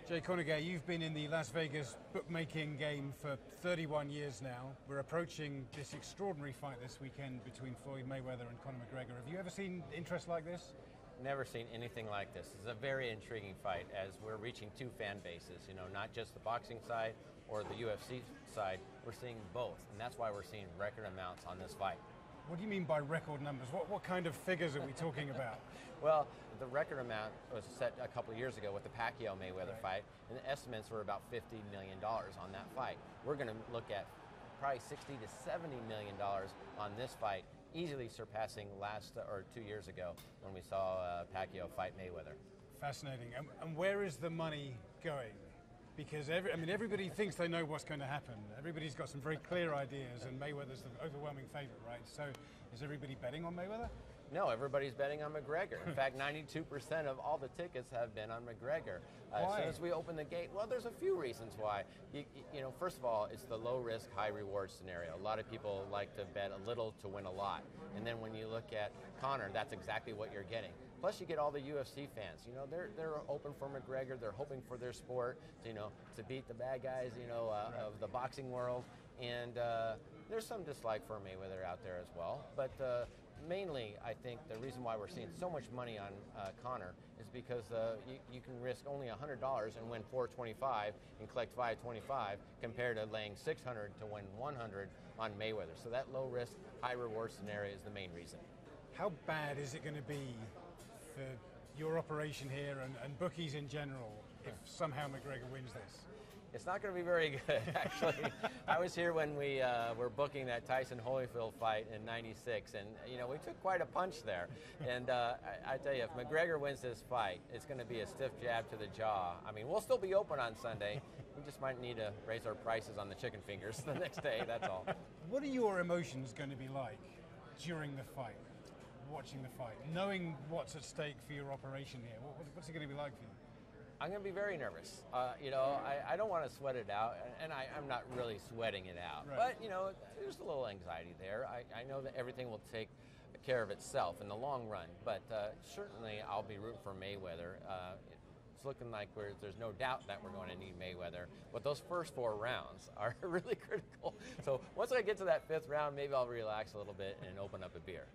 Jay Kornegay, you've been in the Las Vegas bookmaking game for 31 years now. We're approaching this extraordinary fight this weekend between Floyd Mayweather and Conor McGregor. Have you ever seen interest like this? Never seen anything like this. It's a very intriguing fight as we're reaching two fan bases, not just the boxing side or the UFC side. We're seeing both, and that's why we're seeing record amounts on this fight. What do you mean by record numbers? What kind of figures are we talking about? Well, the record amount was set a couple of years ago with the Pacquiao-Mayweather fight, and the estimates were about $50 million on that fight. We're going to look at probably $60 to $70 million on this fight, easily surpassing last or 2 years ago when we saw Pacquiao fight Mayweather. Fascinating. And where is the money going? Because everybody thinks they know what's going to happen. Everybody's got some very clear ideas, and Mayweather's the overwhelming favorite, right? So is everybody betting on Mayweather? No, everybody's betting on McGregor. In fact, 92% of all the tickets have been on McGregor. Why? As soon as we open the gate, well, there's a few reasons why. First of all, it's the low-risk, high-reward scenario. A lot of people like to bet a little to win a lot. And then when you look at Conor, that's exactly what you're getting. Plus, you get all the UFC fans. They're open for McGregor. They're hoping for their sport, to beat the bad guys, of the boxing world. And there's some dislike for Mayweather out there as well. But mainly, I think the reason why we're seeing so much money on Conor is because you can risk only $100 and win $425 and collect $525 compared to laying $600 to win $100 on Mayweather. So that low-risk, high-reward scenario is the main reason. How bad is it going to be for your operation here and bookies in general if somehow McGregor wins this? It's not going to be very good, actually. I was here when we were booking that Tyson Holyfield fight in '96, and we took quite a punch there. And I tell you, if McGregor wins this fight, it's going to be a stiff jab to the jaw. I mean, we'll still be open on Sunday. We just might need to raise our prices on the chicken fingers the next day, that's all. What are your emotions going to be like during the fight, watching the fight, knowing what's at stake for your operation here? What's it going to be like for you? I'm going to be very nervous. I don't want to sweat it out, and I'm not really sweating it out. Right. But, there's a little anxiety there. I know that everything will take care of itself in the long run, but certainly I'll be rooting for Mayweather. It's looking like there's no doubt that we're going to need Mayweather, but those first 4 rounds are really critical. So once I get to that 5th round, maybe I'll relax a little bit and open up a beer.